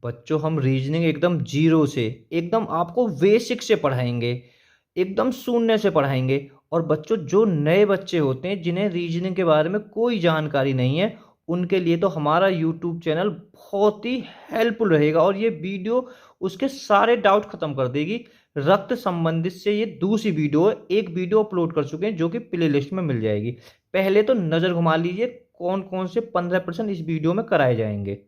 बच्चों हम रीजनिंग एकदम जीरो से, एकदम आपको बेसिक से पढ़ाएंगे, एकदम शून्य से पढ़ाएंगे। और बच्चों जो नए बच्चे होते हैं जिन्हें रीजनिंग के बारे में कोई जानकारी नहीं है, उनके लिए तो हमारा यूट्यूब चैनल बहुत ही हेल्पफुल रहेगा। और ये वीडियो उसके सारे डाउट खत्म कर देगी। रक्त संबंधित से ये दूसरी वीडियो है, एक वीडियो अपलोड कर चुके हैं जो कि प्ले लिस्ट में मिल जाएगी। पहले तो नजर घुमा लीजिए कौन कौन से 15% इस वीडियो में कराए जाएंगे।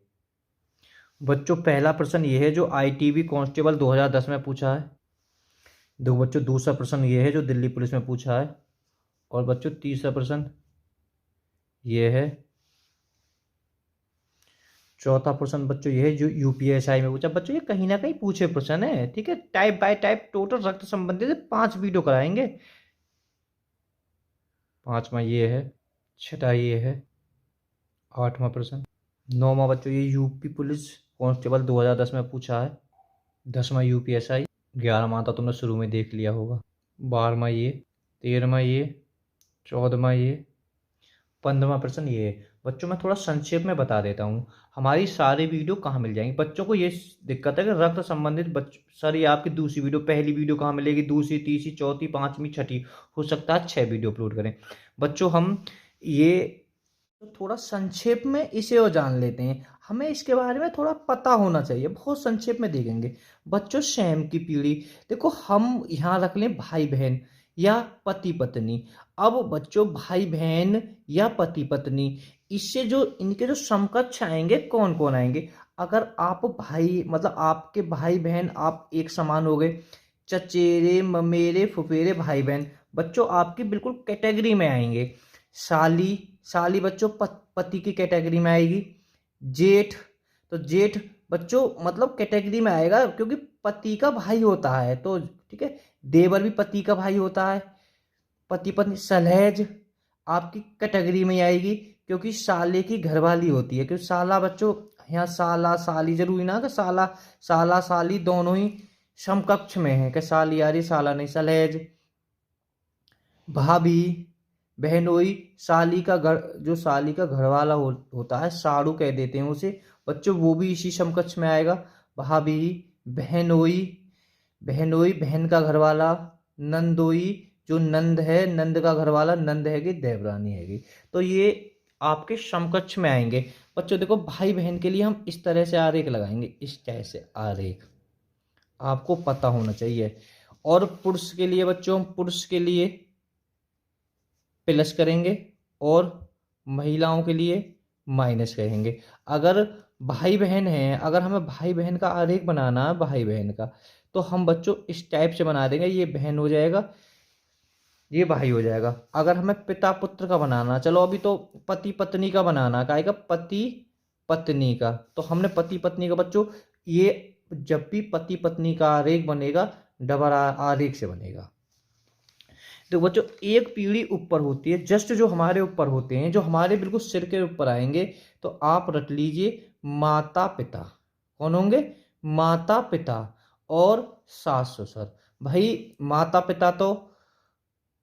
बच्चों पहला प्रश्न ये है जो आईटीबी कांस्टेबल 2010 में पूछा है। दो बच्चों दूसरा प्रश्न ये है जो दिल्ली पुलिस में पूछा है। और बच्चों तीसरा प्रश्न ये है। चौथा प्रश्न बच्चों ये है जो यूपीएसआई में पूछा। बच्चों ये कहीं ना कहीं पूछे प्रश्न है, ठीक है। टाइप बाय टाइप टोटल रक्त संबंधित 5 वीडियो कराएंगे। पांचवा ये है। छठा ये है। आठवां प्रश्न। नौवां बच्चों ये यूपी पुलिस कांस्टेबल 2010 में पूछा है। 10वां यूपीएसआई। 11वां तो तुमने शुरू में देख लिया होगा। 12वां ये। 13वां ये। 14वां ये। 15वां प्रश्न ये है। बच्चों मैं थोड़ा संक्षेप में बता देता हूँ हमारी सारी वीडियो कहाँ मिल जाएंगी। बच्चों को ये दिक्कत है कि रक्त संबंधित सर ये आपकी दूसरी वीडियो, पहली वीडियो कहाँ मिलेगी, दूसरी, तीसरी, चौथी, पांचवी, छठी, हो सकता है 6 वीडियो अपलोड करें। बच्चों हम ये थोड़ा संक्षेप में इसे और जान लेते हैं। हमें इसके बारे में थोड़ा पता होना चाहिए, बहुत संक्षेप में देखेंगे। बच्चों स्वयं की पीढ़ी, देखो हम यहाँ रख लें भाई बहन या पति पत्नी। अब बच्चों भाई बहन या पति पत्नी, इससे जो इनके जो समकक्ष आएंगे कौन कौन आएंगे। अगर आप भाई मतलब आपके भाई बहन आप एक समान हो गए, चचेरे ममेरे फुफेरे भाई बहन, बच्चों आपकी बिल्कुल कैटेगरी में आएंगे। साली, साली बच्चों पति की कैटेगरी में आएगी। जेठ, तो जेठ बच्चों मतलब कैटेगरी में आएगा क्योंकि पति का भाई होता है, तो ठीक है। देवर भी पति का भाई होता है, पति पत्नी। सलहेज आपकी कैटेगरी में आएगी क्योंकि साले की घरवाली होती है। क्योंकि साला बच्चों यहाँ साला साली जरूरी ना कि साला साला साली दोनों ही समकक्ष में है कि साली आ रही साला नहीं। सलहेज। भाभी, बहनोई, साली का घर, जो साली का घर वाला होता है साड़ू कह देते हैं उसे, बच्चों वो भी इसी समकक्ष में आएगा। भाभी, बहनोई, बहनोई बहन का घर वाला। नंदोई, जो नंद है नंद का घर वाला, नंद हैगी देवरानी हैगी। तो ये आपके समकक्ष में आएंगे। बच्चों देखो भाई बहन के लिए हम इस तरह से आरेख लगाएंगे, इस तरह से आरेख आपको पता होना चाहिए। और पुरुष के लिए बच्चों हम पुरुष के लिए प्लस करेंगे और महिलाओं के लिए माइनस करेंगे। अगर भाई बहन है, अगर हमें भाई बहन का आरेख बनाना है भाई बहन का, तो हम बच्चों इस टाइप से बना देंगे। ये बहन हो जाएगा, ये भाई हो जाएगा। अगर हमें पिता पुत्र का बनाना, चलो अभी तो पति पत्नी का बनाना, का आएगा पति पत्नी का, तो हमने पति पत्नी का बच्चों ये जब भी पति पत्नी का आरेख बनेगा डबल आरेख से बनेगा। तो बच्चों एक पीढ़ी ऊपर होती है, जस्ट जो हमारे ऊपर होते हैं, जो हमारे बिल्कुल सिर के ऊपर आएंगे, तो आप रट लीजिए माता पिता। कौन होंगे? माता पिता और सास ससुर। भाई माता पिता तो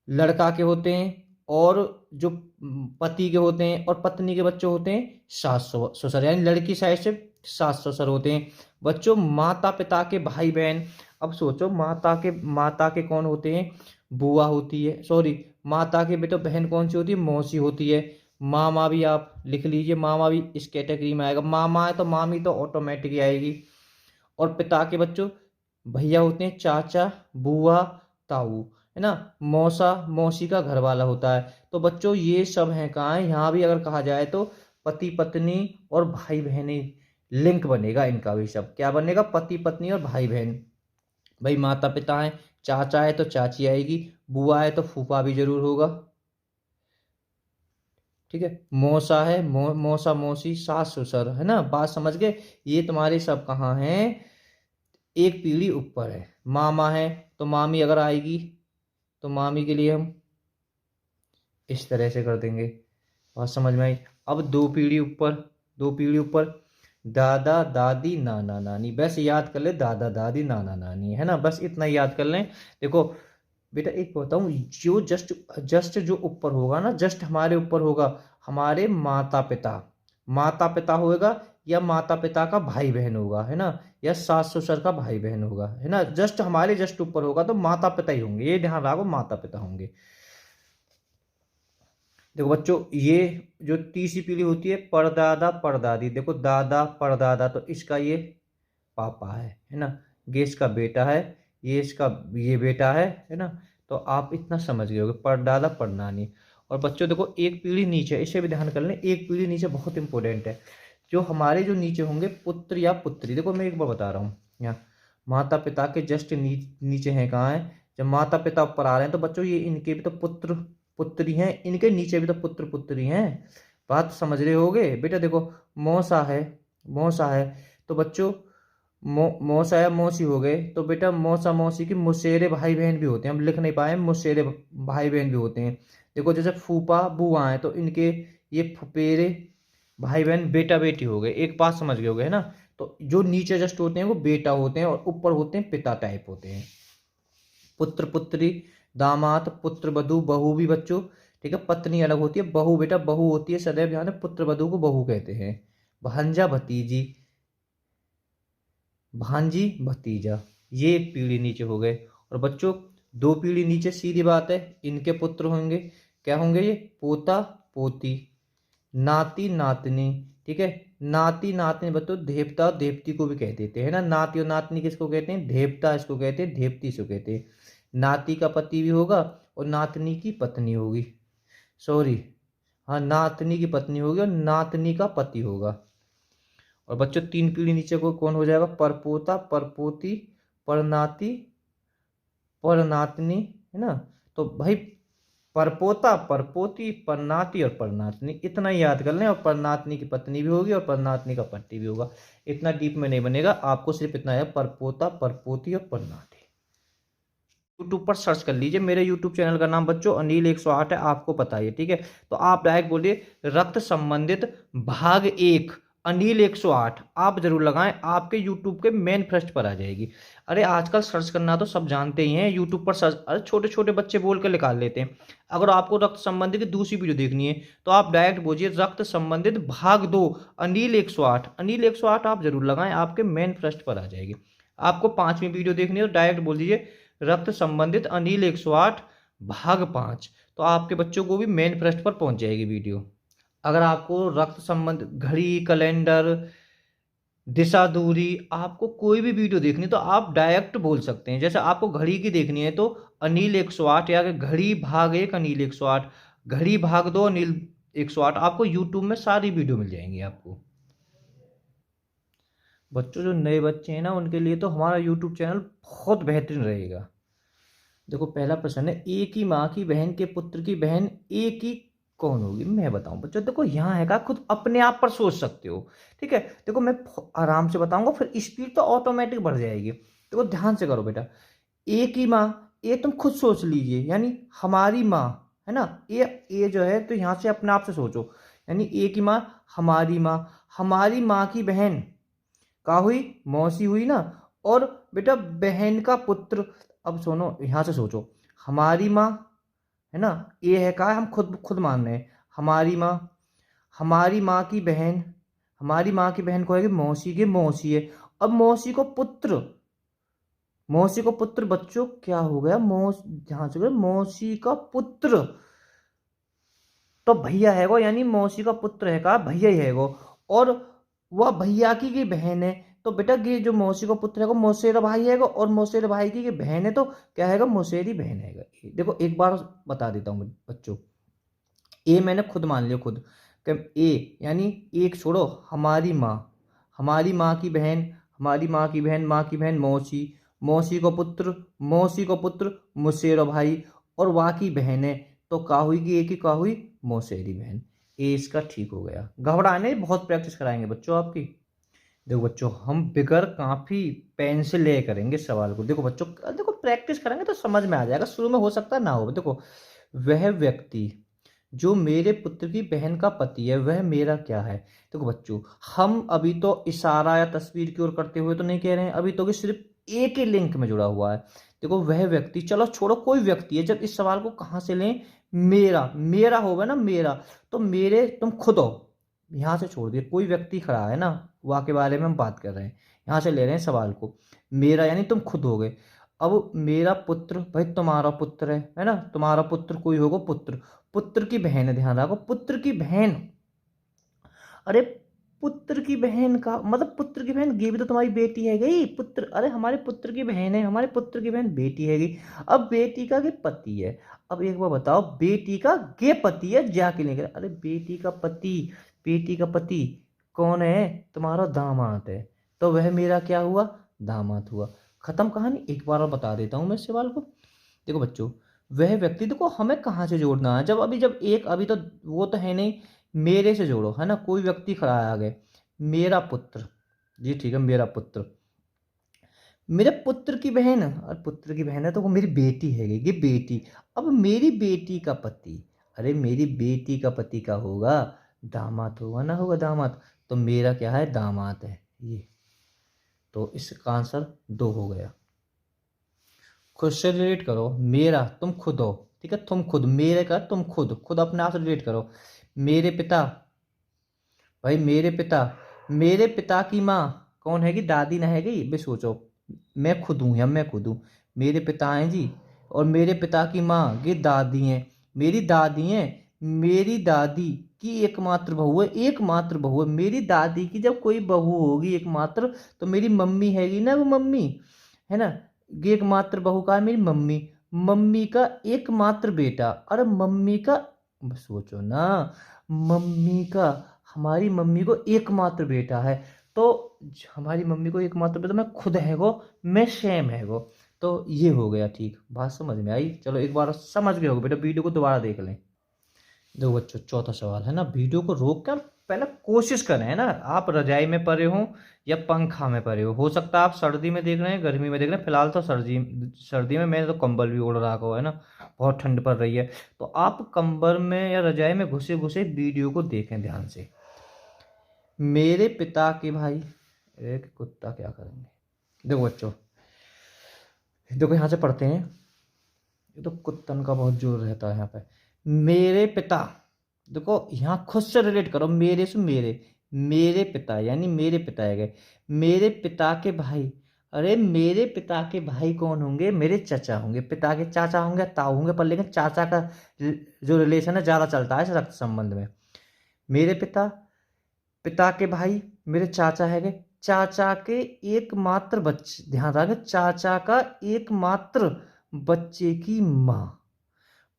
लड़का के होते हैं, और जो पति के होते हैं और पत्नी के बच्चे होते हैं सास ससुर, यानी लड़की साइड से सास ससुर होते हैं। बच्चों माता पिता के भाई बहन, अब सोचो माता के कौन होते हैं? बुआ होती है, सॉरी माता के बेटो बहन कौन सी होती है? मौसी होती है। मामा भी आप लिख लीजिए, मामा भी इस कैटेगरी में आएगा। मामा है तो मामी तो ऑटोमेटिक ही आएगी। और पिता के बच्चों भैया होते हैं चाचा, बुआ, ताऊ, है ना। मौसा मौसी का घर वाला होता है। तो बच्चों ये सब हैं कहाँ है? यहाँ भी अगर कहा जाए तो पति पत्नी और भाई बहनी लिंक बनेगा इनका भी। सब क्या बनेगा? पति पत्नी और भाई बहन। भाई माता पिता है, चाचा है तो चाची आएगी, बुआ है तो फूफा भी जरूर होगा, ठीक है। मौसा है, मौसा मौसी, सास ससुर, है ना। बात समझ गए? ये तुम्हारे सब कहाँ हैं? एक पीढ़ी ऊपर है। मामा है तो मामी अगर आएगी तो मामी के लिए हम इस तरह से कर देंगे। बात समझ में आई? अब दो पीढ़ी ऊपर, दो पीढ़ी ऊपर दादा दादी नाना नानी। बस याद कर ले, दादा दादी नाना नानी, है ना, बस इतना याद कर लें। देखो बेटा एक बताऊं, जो जस्ट जस्ट जो ऊपर होगा ना, जस्ट हमारे ऊपर होगा हमारे माता पिता, माता पिता होगा, या माता पिता का भाई बहन होगा, है ना, या सास ससुर का भाई बहन होगा, है ना, जस्ट ऊपर होगा तो माता पिता ही होंगे, ये ध्यान रखो, माता पिता होंगे। देखो बच्चों, ये जो तीसरी पीढ़ी होती है परदादा परदादी, देखो दादा परदादा, तो इसका ये पापा है ना, ये इसका बेटा है, ये इसका ये बेटा है ना। तो आप इतना समझ गए होगे, परदादा परनानी। और बच्चों देखो एक पीढ़ी नीचे, इसे भी ध्यान कर लें, एक पीढ़ी नीचे बहुत इंपॉर्टेंट है। जो हमारे जो नीचे होंगे पुत्र या पुत्री, देखो मैं एक बार बता रहा हूँ, यहाँ माता पिता के जस्ट नीचे हैं, कहाँ है, जब माता पिता ऊपर आ रहे हैं तो बच्चों ये इनके भी तो पुत्र पुत्री हैं, इनके नीचे भी तो पुत्र पुत्री हैं। बात समझ रहे होगे बेटा। देखो मौसा है, मौसा है, तो बच्चों मौसा या मौसी हो गए, तो बेटा मौसा मौसी की मुसेरे भाई बहन भी होते हैं, हम लिख नहीं पाए, मुसेरे भाई बहन भी होते हैं। देखो जैसे फूफा बुआ हैं, तो इनके ये फुपेरे भाई बहन बेटा बेटी हो गए, एक बात समझ गए होगे, है ना। तो जो नीचे जस्ट होते हैं वो बेटा होते हैं, और ऊपर होते हैं पिता टाइप होते हैं। पुत्र पुत्री, दामाद, पुत्र वधू, बहू भी बच्चों, ठीक है, पत्नी अलग होती है, बहू बेटा बहू होती है, सदैव ध्यान है, पुत्र वधू को बहू कहते हैं। भांजा भतीजी, भांजी भतीजा, ये एक पीढ़ी नीचे हो गए। और बच्चों दो पीढ़ी नीचे सीधी बात है, इनके पुत्र होंगे, क्या होंगे ये, पोता पोती, नाती नातनी, ठीक है, नाती नातनी बच्चों देवता देवती को भी कह देते हैं ना, नाती और नातनी किसको कहते हैं, देवता इसको कहते हैं, देवती इसको कहते हैं। नाती का पति भी होगा और नातनी की पत्नी होगी, सॉरी, हाँ नातनी की पत्नी होगी और नातनी का पति होगा। और बच्चों तीन पीढ़ी नीचे को कौन हो जाएगा, परपोता परपोती परनाती परनातनी, है ना। तो भाई परपोता परपोती परनाती और परनातनी, इतना ही याद कर लें, और परनातनी की पत्नी भी होगी और परनातनी का पति भी होगा। इतना डीप में नहीं बनेगा, आपको सिर्फ इतना है, परपोता परपोती और परनाती। यूट्यूब पर सर्च कर लीजिए, मेरे यूट्यूब चैनल का नाम बच्चों अनिल 108 है, आपको पता है, ठीक है। तो आप डायरेक्ट बोलिए रक्त संबंधित भाग 1 अनिल 108, आप जरूर लगाएं, आपके यूट्यूब के मेन फर्स्ट पर आ जाएगी। अरे आजकल सर्च करना तो सब जानते ही हैं, यूट्यूब पर सर्च, अरे छोटे छोटे बच्चे बोल कर निकाल लेते हैं। अगर आपको रक्त संबंधित की दूसरी वीडियो देखनी है तो आप डायरेक्ट बोलिए रक्त संबंधित भाग 2 अनिल 108, अनिल 108 आप जरूर लगाएं, आपके मेन फर्स्ट पर आ जाएगी। आपको 5वीं वीडियो देखनी है तो डायरेक्ट बोल दीजिए रक्त संबंधित अनिल 108 भाग 5, तो आपके बच्चों को भी मेन पृष्ठ पर पहुंच जाएगी वीडियो। अगर आपको रक्त संबंध घड़ी कैलेंडर दिशा दूरी, आपको कोई भी वीडियो देखनी तो आप डायरेक्ट बोल सकते हैं। जैसे आपको घड़ी की देखनी है तो अनिल 108, या घड़ी भाग 1 अनिल 108, घड़ी भाग 2 अनिल 108, आपको यूट्यूब में सारी वीडियो मिल जाएंगी आपको। बच्चों जो नए बच्चे हैं ना उनके लिए तो हमारा यूट्यूब चैनल बहुत बेहतरीन रहेगा। देखो पहला प्रश्न है, एक ही माँ की बहन के पुत्र की बहन एक ही कौन होगी, मैं बताऊं बच्चों। देखो यहाँ है का खुद अपने आप पर सोच सकते हो, ठीक है। देखो मैं आराम से बताऊंगा, फिर स्पीड तो ऑटोमेटिक बढ़ जाएगी। देखो ध्यान से करो बेटा, एक ही माँ, ये तुम खुद सोच लीजिए, यानी हमारी माँ, है ना, ये जो है तो यहाँ से अपने आप से सोचो, यानी एक ही माँ, हमारी माँ की बहन का हुई, मौसी हुई ना, और बेटा बहन का पुत्र। अब सुनो यहाँ से सोचो, हमारी माँ, है ना, ये है का हम खुद खुद मान रहे हैं, हमारी माँ की बहन, हमारी माँ की बहन को है कि मौसी की मौसी है। अब मौसी को पुत्र, मौसी को पुत्र बच्चों क्या हो गया, ध्यान से मौसी का पुत्र तो भैया है वो, यानी मौसी का पुत्र है का भैया ही है वो, और वह भैया की बहन है। तो बेटा ये जो मौसी का पुत्र है वो मौसेरा भाई है, और मौसेरे भाई की बहन है तो क्या है, मौसेरी बहन है। देखो एक बार बता देता हूँ बच्चों, ए मैंने खुद मान लिया, खुद ए यानी एक छोड़ो, हमारी माँ की बहन, हमारी माँ की बहन, माँ की बहन मौसी, मौसी को पुत्र, मौसी को पुत्र मौसेरा भाई, और वाह की बहन है तो का हुई की एक ही का हुई मौसेरी बहन। ए इसका ठीक हो गया। घबराने, बहुत प्रैक्टिस कराएंगे बच्चों आपकी। देखो बच्चों हम बिगर काफी पेन से ले करेंगे सवाल को। देखो बच्चों, देखो प्रैक्टिस करेंगे तो समझ में आ जाएगा, शुरू में हो सकता है ना हो। देखो वह व्यक्ति जो मेरे पुत्र की बहन का पति है वह मेरा क्या है। देखो बच्चों हम अभी तो इशारा या तस्वीर की ओर करते हुए तो नहीं कह रहे हैं, अभी तो कि सिर्फ एक ही लिंक में जुड़ा हुआ है। देखो वह व्यक्ति, चलो छोड़ो कोई व्यक्ति है, जब इस सवाल को कहाँ से लें, मेरा होगा ना, मेरा तो मेरे तुम खुद हो, यहां से छोड़ दिए, कोई व्यक्ति खड़ा है ना, वा के बारे में हम बात कर रहे हैं, यहाँ से ले रहे हैं सवाल को। मेरा यानी तुम खुद हो गए। अब मेरा पुत्र, भाई तुम्हारा पुत्र है ना, तुम्हारा पुत्र कोई होगा पुत्र, पुत्र की बहन है, ध्यान रखो पुत्र की बहन। अरे पुत्र की बहन का मतलब पुत्र की बहन, ये भी तो तुम्हारी बेटी है गई पुत्र, अरे हमारे पुत्र की बहन है, हमारे पुत्र की बहन बेटी है गई। अब बेटी का ये पति है। अब एक बार बताओ, बेटी का ये पति है, जाके लेकर, अरे बेटी का पति, बेटी का पति कौन है, तुम्हारा दामाद है, तो वह मेरा क्या हुआ, दामाद हुआ। खत्म कहानी। एक बार और बता देता हूँ मैं इस सवाल को। देखो बच्चों, वह व्यक्ति, देखो हमें कहाँ से जोड़ना है, जब एक अभी तो वो तो है नहीं, मेरे से जोड़ो है ना, कोई व्यक्ति खड़ा है आगे, मेरा पुत्र, जी ठीक है, मेरा पुत्र, मेरे पुत्र की बहन, और पुत्र की बहन है तो वो मेरी बेटी है, ये बेटी। अब मेरी बेटी का पति, अरे मेरी बेटी का पति का होगा, दामाद होगा ना, होगा दामाद, तो मेरा क्या है, दामाद है ये। तो इसका आंसर 2 हो गया। खुद से रिलेट करो, मेरा तुम खुद हो, ठीक है, तुम खुद, मेरे का तुम खुद, खुद अपने आप से रिलेट करो। मेरे पिता, भाई मेरे पिता की माँ कौन हैगी, दादी ना हैगी, बे सोचो, मैं खुद हूँ या मैं खुद हूँ, मेरे पिता हैं जी, और मेरे पिता की माँ ये दादी हैं, मेरी दादी हैं, मेरी दादी की एकमात्र बहू है, एकमात्र बहू है मेरी दादी की, जब कोई बहू होगी एकमात्र तो मेरी मम्मी हैगी ना, वो मम्मी है ना, ये एकमात्र बहू का है मेरी मम्मी, मम्मी का एकमात्र बेटा, अरे मम्मी का, सोचो ना, मम्मी का, हमारी मम्मी को एकमात्र बेटा है, तो हमारी मम्मी को एकमात्र बेटा, मैं खुद हैगो, मैं सेम हैगो। तो ये हो गया, ठीक, बात समझ में आई। चलो एक बार समझ गए होगे बेटा, वीडियो को दोबारा देख लें। देखो बच्चों, चौथा सवाल है ना, वीडियो को रोक कर पहले कोशिश करें, है ना, आप रजाई में पड़े हो या पंखा में पड़े हो सकता है आप सर्दी में देख रहे हैं, गर्मी में देख रहे हैं, फिलहाल तो सर्दी में, मैंने तो कंबल भी ओढ़ रखा हुआ है ना, बहुत ठंड पड़ रही है, तो आप कंबल में या रजाई में घुसे घुसे वीडियो को देखें ध्यान से। मेरे पिता के भाई, एक कुत्ता क्या करेंगे, देखो बच्चों, देखो यहाँ से पढ़ते हैं, ये तो कुत्तन का बहुत जोर रहता है यहाँ पे। मेरे पिता, देखो यहाँ खुद से रिलेट करो, मेरे से मेरे पिता यानी मेरे पिता है गए, मेरे पिता के भाई, अरे मेरे पिता के भाई कौन होंगे, मेरे चाचा होंगे, पिता के चाचा होंगे, ताऊ होंगे, पर लेकिन चाचा का जो रिलेशन है ज़्यादा चलता है रक्त संबंध में। मेरे पिता, पिता के भाई, मेरे चाचा है गए, चाचा के एकमात्र बच्चे, ध्यान रखें, चाचा का एकमात्र बच्चे की माँ,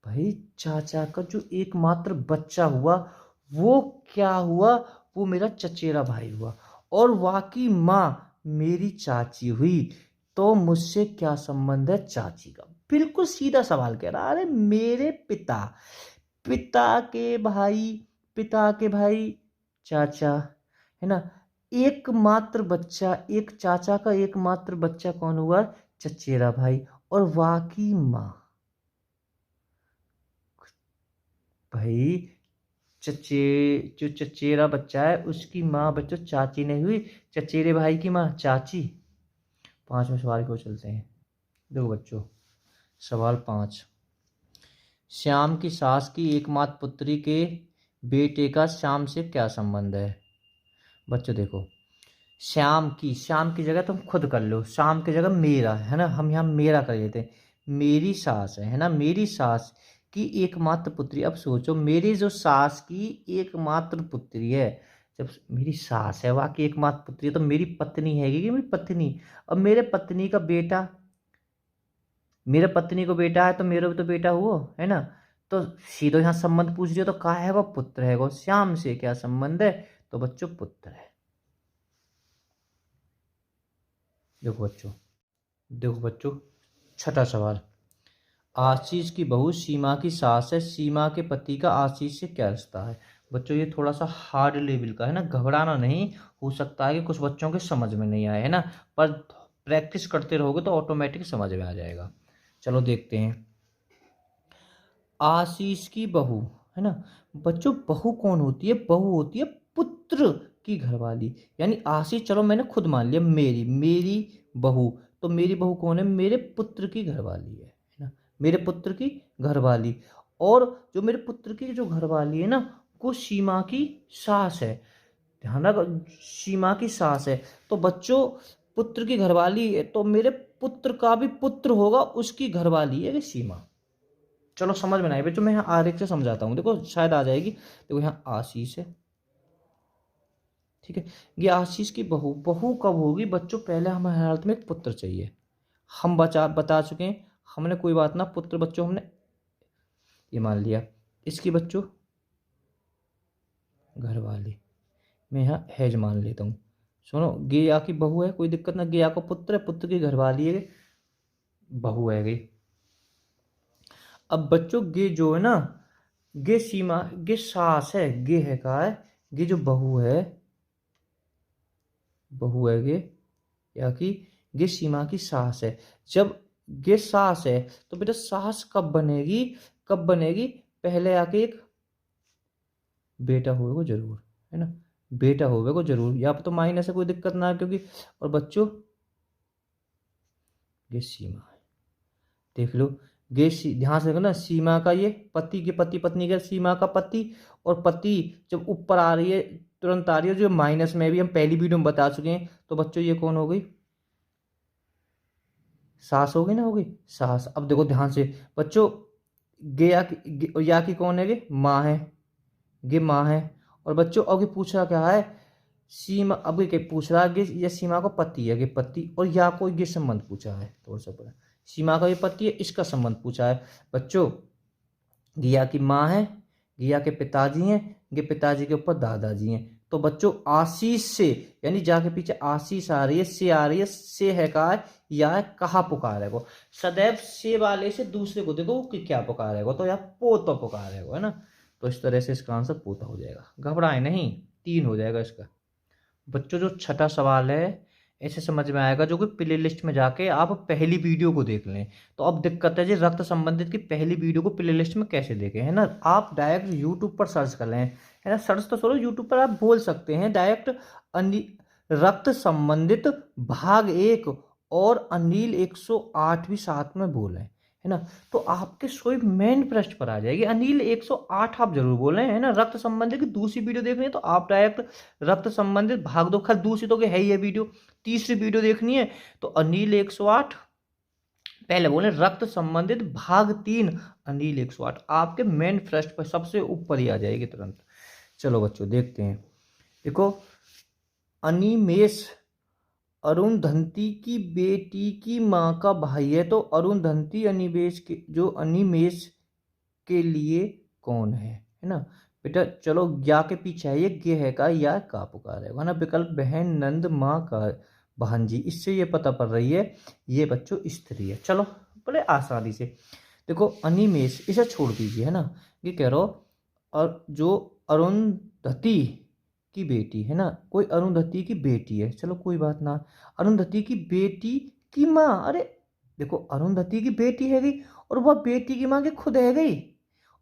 भाई चाचा का जो एकमात्र बच्चा हुआ वो क्या हुआ, वो मेरा चचेरा भाई हुआ, और वाकी माँ मेरी चाची हुई, तो मुझसे क्या संबंध है, चाची का। बिल्कुल सीधा सवाल कह रहा, अरे मेरे पिता, पिता के भाई, पिता के भाई चाचा, है ना, एकमात्र बच्चा, एक चाचा का एकमात्र बच्चा कौन हुआ, चचेरा भाई, और वाकी माँ, भाई जो चचेरा बच्चा है उसकी माँ बच्चों चाची नहीं हुई, चचेरे भाई की माँ चाची। 5वें सवाल को चलते हैं। देखो बच्चों, सवाल 5, श्याम की सास की एकमात्र पुत्री के बेटे का श्याम से क्या संबंध है। बच्चों देखो, श्याम की जगह तुम खुद कर लो, श्याम की जगह मेरा, है ना, हम यहाँ मेरा कर लेते हैं, मेरी सास है ना, मेरी सास की एकमात्र पुत्री। अब सोचो, मेरी जो सास की एकमात्र पुत्री है, जब मेरी सास है वहाँ की एकमात्र पुत्री है, तो मेरी पत्नी है कि मेरी पत्नी, अब मेरे पत्नी का बेटा, मेरे पत्नी को बेटा है तो मेरा भी तो बेटा हुआ, है ना, तो सीधो यहाँ संबंध पूछ रही हो, तो कहा है वो पुत्र है, वो श्याम से क्या संबंध है, तो बच्चों पुत्र है। देखो बच्चों, छठा सवाल, आशीष की बहू सीमा की सास है, सीमा के पति का आशीष से क्या रिश्ता है। बच्चों ये थोड़ा सा हार्ड लेवल का है ना, घबराना नहीं, हो सकता है कि कुछ बच्चों के समझ में नहीं आए, है ना, पर प्रैक्टिस करते रहोगे तो ऑटोमेटिक समझ में आ जाएगा। चलो देखते हैं, आशीष की बहू, है ना, बच्चों बहू कौन होती है, बहू होती है पुत्र की घरवाली, यानी आशीष, चलो मैंने खुद मान लिया मेरी बहू, तो मेरी बहू कौन है, मेरे पुत्र की घरवाली है ना, मेरे पुत्र की घरवाली, और जो मेरे पुत्र की जो घरवाली है ना, वो सीमा की सास है, ध्यान रखो, सीमा की सास है तो बच्चों पुत्र की घरवाली है, तो मेरे पुत्र का भी पुत्र होगा, उसकी घरवाली है सीमा। चलो समझ में नहीं बच्चों, मैं यहाँ आरेख से समझाता हूँ, देखो शायद आ जाएगी। देखो यहाँ आशीष है, ठीक है, ये आशीष की बहू। बहू कब होगी बच्चों, पहले हमारे हालत में एक पुत्र चाहिए। हम बता चुके हैं, हमने कोई बात ना, पुत्र बच्चों हमने ये मान लिया। इसकी बच्चों घरवाली, मैं यहाँ हैज मान लेता हूँ। सुनो, गेया की बहू है, कोई दिक्कत ना, गेया का पुत्र है, पुत्र की घरवाली है, बहू है गई। अब बच्चों गे जो है ना, गे सीमा, गे सास है, गे है का है, गे जो बहू है, बहू है गे, या कि गे सीमा की सास है। जब गे सास है तो बेटा सास कब बनेगी, कब बनेगी, पहले आके एक बेटा होगा जरूर, है ना, बेटा होगा जरूर, यहाँ पर तो माइनस है, कोई दिक्कत ना है क्योंकि। और बच्चों ये सीमा है, देख लो, ध्यान से देखो ना, सीमा का ये पति के पति, पत्नी का सीमा का पति, और पति जब ऊपर आ रही है तुरंत आ रही है, जो माइनस में भी हम पहली वीडियो में बता चुके हैं। तो बच्चों ये कौन हो गई, सास हो गई ना, हो गई सास। अब देखो ध्यान से बच्चों, या की कौन है, गे माँ है, गे माँ है। और बच्चों अब ये पूछ रहा क्या है, सीमा, अब ये पूछ रहा है ये सीमा का पति है, ये पति, और या को ये संबंध पूछा है, थोड़ा सा पता, सीमा का ये पति है, इसका संबंध पूछा है बच्चों। गिया की माँ है, गिया के पिताजी हैं, ये पिताजी के ऊपर दादाजी हैं। तो बच्चों आशीष से, यानी जाके पीछे आशीष आ रही है, से आ रही है, से है का है, या है कहा पुकारेगो। सदैव से वाले से दूसरे को देखो कि क्या पुकारेगो, तो यहाँ पोता पुकारेगो, है ना। तो इस तरह से इसका आंसर पोता हो जाएगा, घबराए नहीं, 3 हो जाएगा इसका। बच्चों जो छठा सवाल है ऐसे समझ में आएगा, जो कि प्ले लिस्ट में जाके आप पहली वीडियो को देख लें। तो अब दिक्कत है जी, रक्त संबंधित की पहली वीडियो को प्ले लिस्ट में कैसे देखें, है ना। आप डायरेक्ट यूट्यूब पर सर्च कर लें, है ना, सर्च तो छोड़ो, यूट्यूब पर आप बोल सकते हैं डायरेक्ट रक्त संबंधित भाग 1 और अनिल 108 भी साथ में बोलें, है ना, तो आपके सोई मेन पृष्ठ पर आ जाएगी। अनिल 108 आप जरूर बोलें, है ना। रक्त संबंधित की दूसरी वीडियो देखनी है तो आप डायरेक्ट रक्त संबंधित भाग 2, खैर दूसरी तो है ही है वीडियो, तीसरी वीडियो देखनी है तो अनिल 108 पहले बोले, रक्त संबंधित भाग 3 अनिल 108 आपके मेन पृष्ठ पर सबसे ऊपर ही आ जाएगी तुरंत। चलो बच्चों देखते हैं, देखो अनिमेष अरुंधति की बेटी की माँ का भाई है, तो अरुंधति अनिमेष के, जो अनिमेष के लिए कौन है ना बेटा। चलो या के पीछे है ये गे है का, या का पुकार है ना। विकल्प बहन, नंद, माँ का भांजी, इससे ये पता पड़ रही है ये बच्चों स्त्री है। चलो बड़े आसानी से देखो, अनिमेष इसे छोड़ दीजिए, है ना, ये कह रहा हो, और जो अरुंधति की बेटी है ना, कोई अरुंधति की बेटी है, चलो कोई बात ना, अरुंधति की बेटी की माँ, अरे देखो अरुंधति की बेटी है गई, और वह बेटी की माँ के खुद है गई,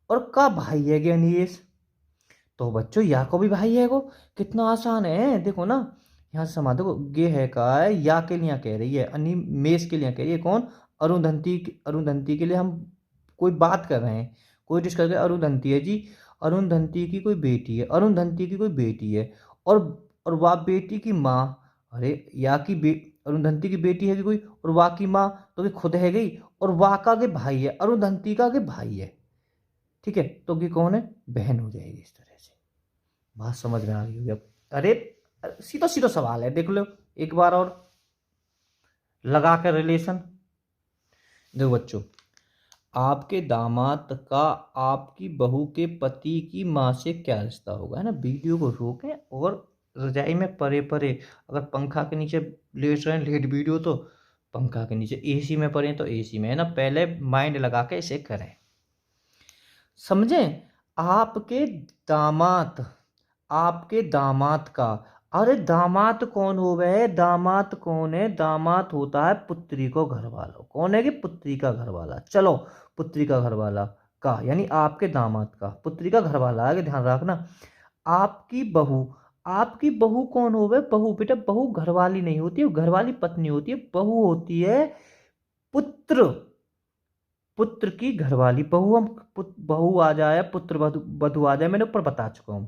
और का भाई है गया अनिमेष, तो बच्चों या को भी भाई है, को कितना आसान है, देखो ना, यहाँ से समा देखो, गे है का है, या के लिए कह रही है, अनिमेष के लिए कह रही है, कौन, अरुंधति, अरुंधति के लिए हम कोई बात कर रहे हैं, कोई डिस्कस कर रहे हैं, अरुंधति है जी, अरुंधति की कोई बेटी है, अरुंधति की कोई बेटी है, और वह बेटी की माँ, अरे या की अरुंधति की बेटी है कि कोई, और वाह की माँ तो कि खुद है गई, और वाह का के भाई है, अरुंधति का के भाई है, ठीक है, तो कि कौन है, बहन हो जाएगी। इस तरह से बात समझ में आ गई होगी अब। अरे सीधा सीधा सवाल है, देख लो एक बार और लगा कर रिलेशन। देखो बच्चों, आपके दामाद का आपकी बहू के पति की माँ से क्या रिश्ता होगा, है ना। वीडियो को रोकें और रजाई में परे परे, अगर पंखा के नीचे लेट रहे हैं लेट वीडियो, तो पंखा के नीचे, एसी में पड़े तो एसी में, है ना, पहले माइंड लगा के इसे करें, समझें। आपके दामाद का, अरे दामाद कौन हो गए, दामाद कौन है, दामाद होता है पुत्री को घर वालों, कौन है कि पुत्री का घर वाला। चलो पुत्री का घर वाला का, यानी आपके दामाद का पुत्री का घर वाला, आगे ध्यान रखना। आपकी बहू कौन हो गए, बहू बेटा, बहू घरवाली नहीं होती है, घरवाली पत्नी होती है, बहू होती है पुत्र की घरवाली। बहू आ जाए, पुत्र वधु आ जाए, मैंने ऊपर बता चुका हूं।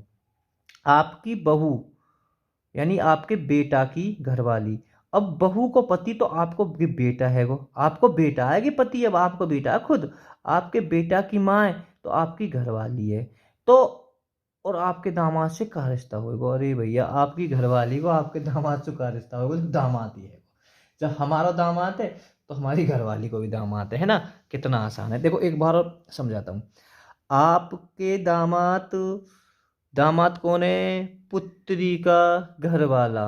आपकी बहू यानी आपके बेटा की घरवाली। अब बहू को पति तो आपको बेटा है, वो आपको बेटा है कि पति, अब आपको बेटा है खुद, आपके बेटा की माँ है तो आपकी घरवाली है। तो और आपके दामाद से क्या रिश्ता होगा? अरे भैया, आपकी घरवाली को आपके दामाद से क्या रिश्ता होगा? तो दामाद ही है। जब हमारा दामाद है तो हमारी घरवाली को भी दामाद है ना। कितना आसान है। देखो एक बार और समझाता हूँ। आपके दामाद, दामाद कौन है? पुत्री का घर वाला।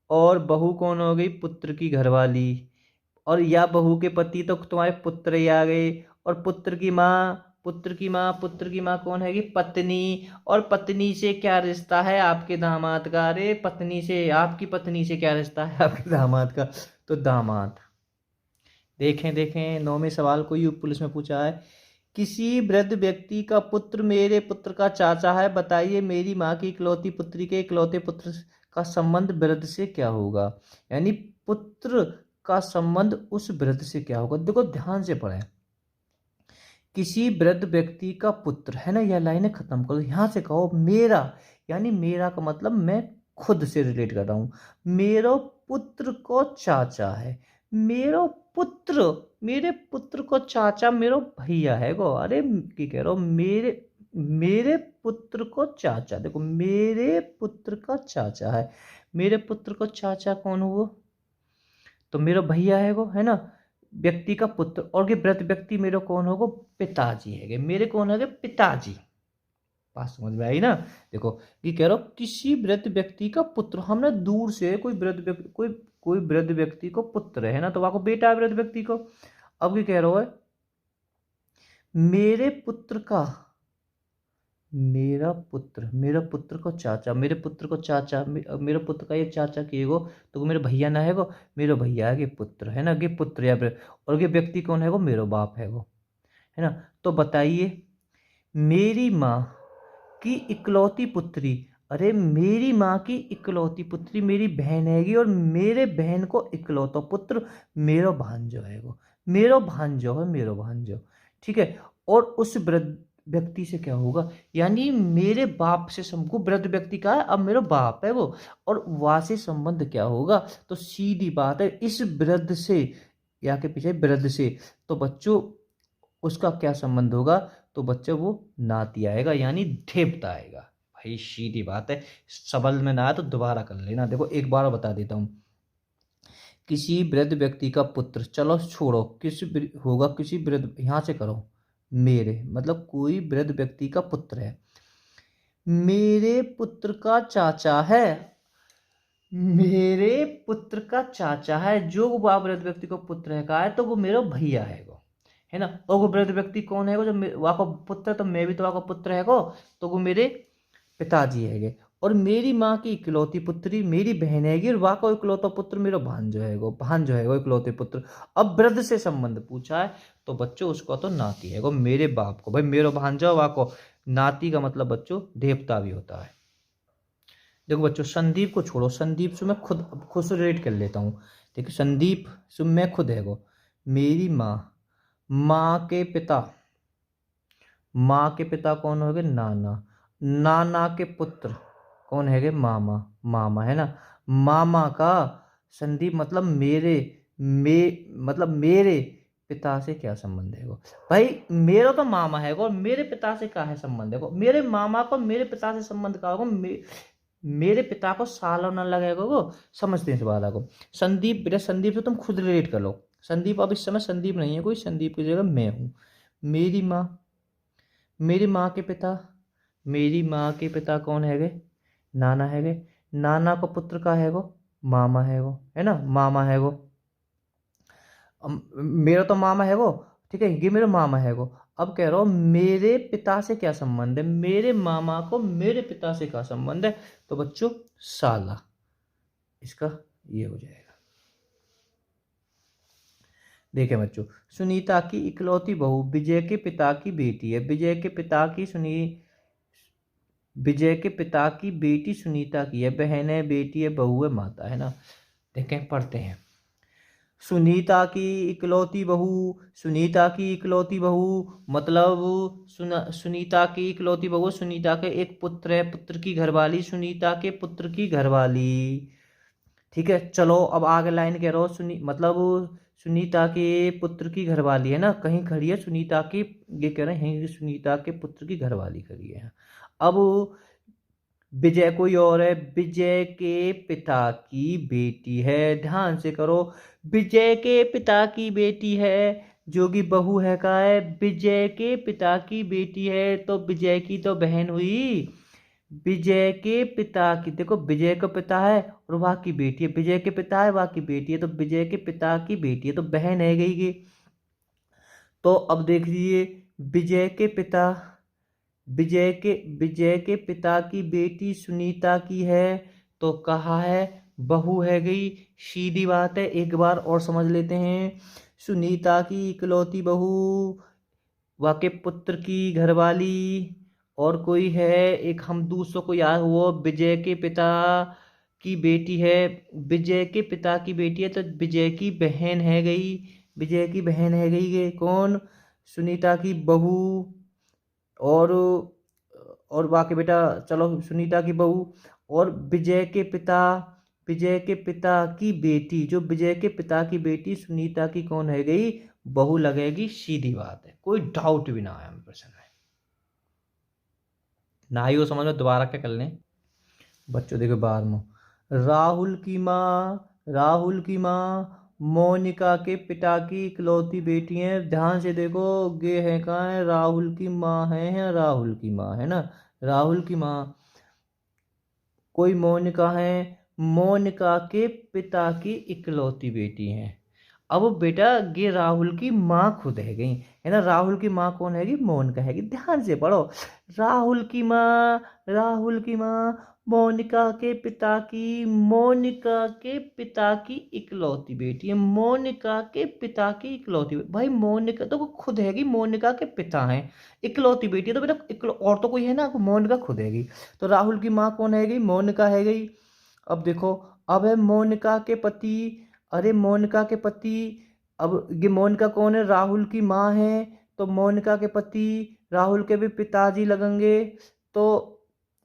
और बहू कौन हो गई? पुत्र की घरवाली। और या बहू के पति तो तुम्हारे पुत्र ही आ गए। और पुत्र की माँ, पुत्र की माँ कौन है? कि पत्नी। और पत्नी से क्या रिश्ता है आपके दामाद का? अरे पत्नी से, आपकी पत्नी से क्या रिश्ता है आपके दामाद का? तो दामाद। देखें देखें, 9वें सवाल को यूपी पुलिस में पूछा है। किसी वृद्ध व्यक्ति का पुत्र मेरे पुत्र का चाचा है, बताइए मेरी माँ की इकलौती पुत्री के इकलौते पुत्र का संबंध वृद्ध से क्या होगा? यानी पुत्र का संबंध उस वृद्ध से क्या होगा? देखो ध्यान से पढ़ें। किसी वृद्ध व्यक्ति का पुत्र है ना, यह लाइनें खत्म करो, यहां से कहो मेरा, यानी मेरा का मतलब मैं खुद से रिलेट कर रहा हूं। मेरो पुत्र को चाचा है। मेरो पुत्र, मेरे पुत्र को चाचा मेरो भैया है गो। अरे की कह रहा हूं, मेरे मेरे पुत्र को चाचा, देखो मेरे पुत्र का चाचा है। मेरे पुत्र को चाचा कौन हुआ? तो मेरा भैया है वो, है ना। व्यक्ति का पुत्र, और ये वृद्ध व्यक्ति मेरे कौन होगा? पिताजी है। मेरे कौन है? पिताजी। बात समझ में आई ना। देखो ये कह रहा हूं किसी वृद्ध व्यक्ति का पुत्र, हमने दूर से कोई वृद्ध व्यक्ति, कोई वृद्ध व्यक्ति को पुत्र है ना, तो वहां को बेटा है वृद्ध व्यक्ति को। अब ये कह रहा है मेरे पुत्र का, मेरा पुत्र को चाचा, मेरे पुत्र को चाचा, मेरे पुत्र का ये चाचा किएगो तो वो मेरे भैया ना है वो, मेरे भैया है कि पुत्र है ना, कि पुत्र या और ये व्यक्ति कौन है? वो मेरो बाप है वो, है ना। तो बताइए मेरी माँ की इकलौती पुत्री, अरे मेरी माँ की इकलौती पुत्री मेरी बहन हैगी, और मेरे बहन को इकलौता पुत्र मेरो भांजो है वो, मेरो भांजो है, मेरो भांजो। ठीक है। और उस वृद्ध व्यक्ति से क्या होगा? यानी मेरे बाप से को वृद्ध व्यक्ति का है, अब मेरा बाप है वो, और वहां से संबंध क्या होगा? तो सीधी बात है, इस वृद्ध से या के पीछे वृद्ध से, तो बच्चों उसका क्या संबंध होगा? तो बच्चे वो नाती आएगा, यानी देवता आएगा। भाई सीधी बात है, सबल में ना आया तो दोबारा कर लेना। देखो एक बार बता देता हूं। किसी वृद्ध व्यक्ति का पुत्र, चलो छोड़ो, होगा किसी वृद्ध, यहां से करो मेरे, मतलब कोई वृद्ध व्यक्ति का पुत्र है, मेरे पुत्र का चाचा है, मेरे पुत्र का चाचा है, जो वो वृद्ध व्यक्ति को पुत्र है कहा है, तो वो मेरा भैया है वो, है ना। और वो वृद्ध व्यक्ति कौन है? वो जो वहाँ को पुत्र, तो मैं भी तो वहाँ को पुत्र है को, तो वो मेरे पिताजी है। और मेरी माँ की इकलौती पुत्री मेरी बहन हैगी, और वहाँ को इकलौता पुत्र मेरा भांजो है वो, भांजो है वो इकलौते पुत्र। अब वृद्ध से संबंध पूछा है, तो बच्चों उसको तो नाती है वो, मेरे बाप को। भाई मेरा भांजा, वहाँ को नाती का मतलब बच्चों देवता भी होता है। देखो बच्चों संदीप को छोड़ो, संदीप से मैं खुद से रिलेट कर लेता हूँ। देखो संदीप से मैं खुद है वो, मेरी माँ, माँ के पिता, माँ के पिता कौन हो गए? नाना। नाना के पुत्र कौन है? मामा। मामा है ना। मामा का संदीप मतलब मतलब मेरे पिता से क्या संबंध है वो? भाई मेरा तो मामा है और मेरे पिता से क्या है संबंध है वो? मेरे मामा को मेरे पिता से संबंध का होगा, मेरे पिता को सालों न लगेगा वो। समझते हैं इस बात को। संदीप, बेटा संदीप से तुम खुद रिलेट कर लो। संदीप अब इस समय संदीप नहीं है कोई, संदीप की जगह मैं हूँ। मेरी माँ, मेरी माँ के पिता, मेरी माँ के पिता कौन है गे? नाना है गे। नाना को पुत्र का है वो, मामा है वो, है ना, मामा है वो। मेरा तो मामा है वो, ठीक है, ये मेरा मामा है वो। अब कह रहा हूं मेरे पिता से क्या संबंध है? मेरे मामा को मेरे पिता से क्या संबंध है? तो बच्चों साला, इसका ये हो जाएगा। देखें बच्चों, सुनीता की इकलौती बहू विजय के पिता की बेटी है। विजय के पिता की बेटी सुनीता की है, बहन है, बेटी है, बहू है, माता है ना। देखें पढ़ते हैं। सुनीता की इकलौती बहू, सुनीता की इकलौती बहू मतलब सुनीता की इकलौती बहू, सुनीता के एक पुत्र है, पुत्र की घरवाली, सुनीता के पुत्र की घरवाली। ठीक है, चलो अब आगे लाइन कह रहा हूँ, मतलब सुनीता के पुत्र की घरवाली है ना, कहीं खड़ी है सुनीता की, ये कह रहे हैं कि सुनीता के पुत्र की घरवाली खड़ी है। अब विजय कोई और है, विजय के पिता की बेटी है, ध्यान से करो, विजय के पिता की बेटी है, जो कि बहू है का है, विजय के पिता की बेटी है, तो विजय की तो बहन हुई, विजय के पिता की, देखो विजय का पिता है और वहाँ की बेटी है, विजय के पिता है वहाँ की बेटी है, तो विजय के पिता की बेटी है, तो बहन है गई की। तो अब देख लीजिए, विजय के पिता, विजय के पिता की बेटी सुनीता की है, तो कहा है बहू है गई, सीधी बात है, एक बार और समझ लेते हैं। सुनीता की इकलौती बहू, वाके पुत्र की घरवाली, और कोई है एक, हम दूसरों को याद हुआ, विजय के पिता की बेटी है, विजय के पिता की बेटी है, तो विजय की बहन है गई, विजय की बहन है गई ये कौन, सुनीता की बहू। और बाकी बेटा, चलो सुनीता की बहू और विजय के पिता, विजय के पिता की बेटी, जो विजय के पिता की बेटी सुनीता की कौन है गई, बहू लगेगी, सीधी बात है, कोई डाउट भी ना आया हमें प्रश्न में, ना ही वो समझ में, दोबारा क्या कर लें बच्चों, देखो बाहर में, राहुल की माँ, राहुल की माँ मोनिका के पिता की इकलौती बेटी है, ध्यान से देखो, ये है कहाँ है, राहुल की माँ है, राहुल की माँ है ना, राहुल की माँ, कोई मोनिका है, मोनिका के पिता की इकलौती बेटी है। अब बेटा ये राहुल की माँ खुद है गई, है ना, राहुल की माँ कौन हैगी, मोनिका हैगी, ध्यान से पढ़ो, राहुल की माँ, राहुल की माँ मोनिका के पिता की, मोनिका के पिता की इकलौती बेटी है, मोनिका के पिता की इकलौती भाई, मोनिका तो वो खुद हैगी, मोनिका के पिता हैं, इकलौती बेटी है तो बेटा और तो कोई है ना, मोनिका खुद हैगी, तो राहुल की माँ कौन हैगी, मोनिका है गई। अब देखो, अब है मोनिका के पति, अरे मोनिका के पति, अब ये मोनिका कौन है, राहुल की माँ है, तो मोनिका के पति, राहुल के भी पिताजी लगेंगे, तो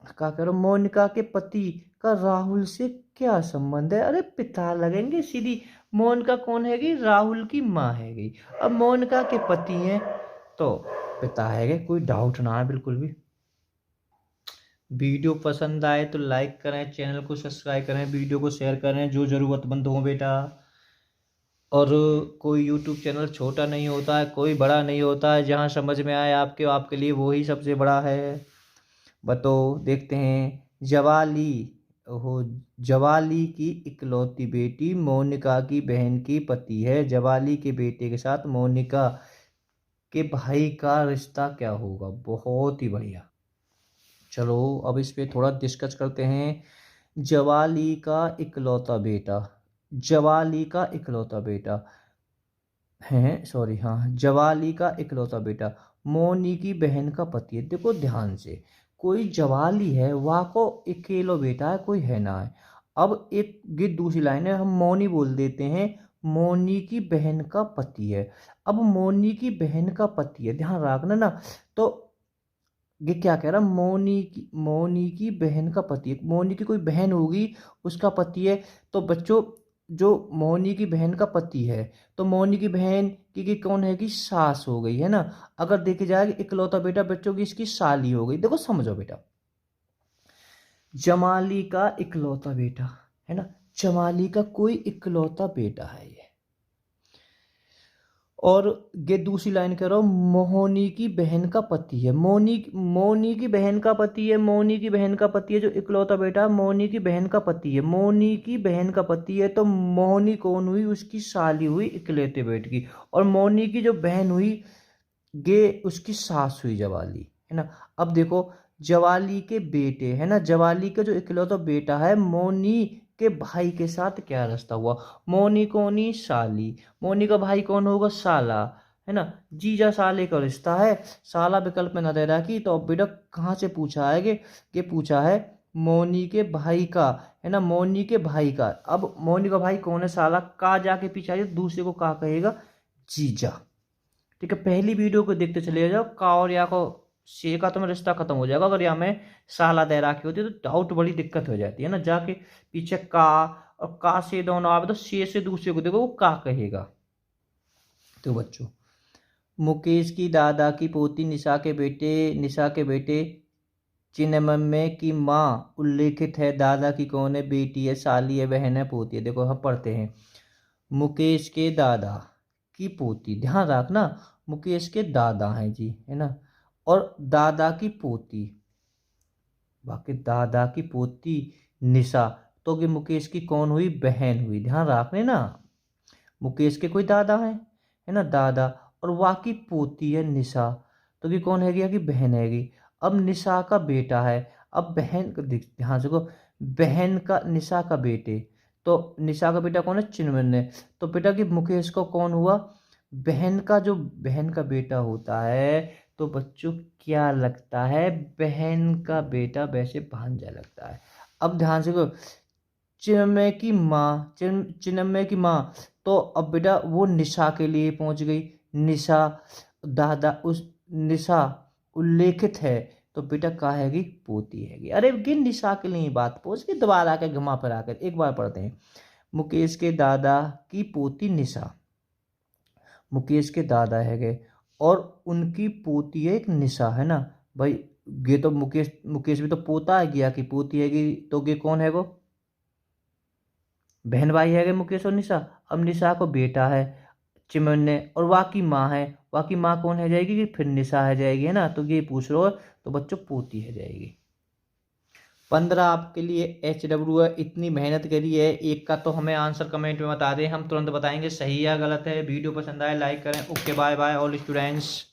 क्या करो, मोनिका के पति का राहुल से क्या संबंध है, अरे पिता लगेंगे सीधी, मोनिका कौन हैगी, राहुल की माँ हैगी, अब मोनिका के पति हैं तो पिता हैगे, कोई डाउट ना है बिल्कुल भी। वीडियो पसंद आए तो लाइक करें, चैनल को सब्सक्राइब करें, वीडियो को शेयर करें जो ज़रूरतमंद हो बेटा, और कोई यूट्यूब चैनल छोटा नहीं होता है, कोई बड़ा नहीं होता है, जहाँ समझ में आए आपके आपके लिए वही सबसे बड़ा है। बताओ देखते हैं, जवाली, ओहो, जवाली की इकलौती बेटी मोनिका की बहन की पति है, जवाली के बेटे के साथ मोनिका के भाई का रिश्ता क्या होगा, बहुत ही बढ़िया। चलो अब इस पे थोड़ा डिस्कस करते हैं, जवाली का इकलौता बेटा, जवाली का इकलौता बेटा है, सॉरी हाँ, जवाली का इकलौता बेटा मोनी की बहन का पति है, देखो ध्यान से, कोई जवाली है वहाँ को अकेलो बेटा है, कोई है ना है। अब एक ये दूसरी लाइन है, हम मोनी बोल देते हैं, मोनी की बहन का पति है, अब मोनी की बहन का पति है, ध्यान रखना ना, तो ये क्या कह रहा, मोनी की बहन का पति है, मोनी की कोई बहन होगी उसका पति है, तो बच्चों जो मोनी की बहन का पति है, तो मोनी की बहन की कौन है कि सास हो गई है ना, अगर देखी जाए इकलौता बेटा बच्चों की इसकी साली हो गई, देखो समझो बेटा, जमाली का इकलौता बेटा है ना, जमाली का कोई इकलौता बेटा है ये, और ये दूसरी लाइन कह रहा हूँ, मोहनी की बहन का पति है, मोनी की बहन का पति है, मोनी की बहन का पति है, जो इकलौता बेटा मोनी की बहन का पति है, मोनी की बहन का पति है, तो मोहनी कौन हुई, उसकी साली हुई इकलौते बेटे की, और मोनी की जो बहन हुई ये उसकी सास हुई जवाली, है ना। अब देखो, जवाली के बेटे है ना, जवाली का जो इकलौता बेटा है, मोनी के भाई के साथ क्या रिश्ता हुआ, मोनी कोनी साली, मोनी का भाई कौन होगा, साला, है ना, जीजा साले का रिश्ता है, साला विकल्प में न दे रहा कि, तो अब बेटा कहाँ से पूछा है, ये पूछा है मोनी के भाई का, है ना, मोनी के भाई का। अब मोनी का भाई कौन है साला, का जाके पीछे आ जाए, दूसरे को का कहेगा, जीजा। ठीक है, पहली वीडियो को देखते चले जाओ, का और या को से का तुम्हें रिश्ता खत्म हो जाएगा। अगर यहाँ में साला दे राखी होती है तो डाउट बड़ी दिक्कत हो जाती है ना, जाके पीछे का और का से दोनों आवे तो से दूसरे को देखो वो का कहेगा। तो बच्चों, मुकेश की दादा की पोती निशा के बेटे चिन्मय की माँ उल्लेखित है। दादा की कौन है, बेटी है, साली है, बहन है, पोती है। देखो हम पढ़ते हैं, मुकेश के दादा की पोती, ध्यान रखना मुकेश के दादा हैं जी, है ना, और दादा की पोती, बाकी दादा की पोती निशा, तो कि मुकेश की कौन हुई, बहन हुई। ध्यान रखने ना, मुकेश के कोई दादा है ना, दादा, और वाकी पोती है निशा, तो कि कौन हैगी, कि बहन हैगी। अब निशा का बेटा है, अब बहन का ध्यान से को, बहन का निशा का बेटे, तो निशा का बेटा कौन है, चिन्मय। तो बेटा कि मुकेश को कौन हुआ, बहन का, जो बहन का बेटा होता है, तो बच्चों क्या लगता है, बहन का बेटा वैसे भांजा लगता है। अब ध्यान से को, चिन्मय की माँ, तो अब बेटा वो निशा के लिए पहुंच गई, निशा दादा, उस निशा उल्लेखित है, तो बेटा का हैगी, पोती हैगी। अरे गिन, निशा के लिए बात पहुंच गई, दोबारा के घुमा फिरा कर एक बार पढ़ते हैं। मुकेश के दादा की पोती निशा, मुकेश के दादा हैगे और उनकी पोती है एक निशा, है ना भाई। ये तो मुकेश भी तो पोता है गया, कि पोती हैगी, तो ये कौन है वो, बहन भाई है मुकेश और निशा। अब निशा को बेटा है चिमन्य, और वाकी माँ है, वाकी माँ कौन है जाएगी, कि फिर निशा है जाएगी, है ना, तो ये पूछ लो, तो बच्चों पोती है जाएगी। 15 आपके लिए HW है, इतनी मेहनत करी है, एक का तो हमें आंसर कमेंट में बता दें, हम तुरंत बताएंगे सही या गलत है। वीडियो पसंद आए लाइक करें। Okay bye bye all students.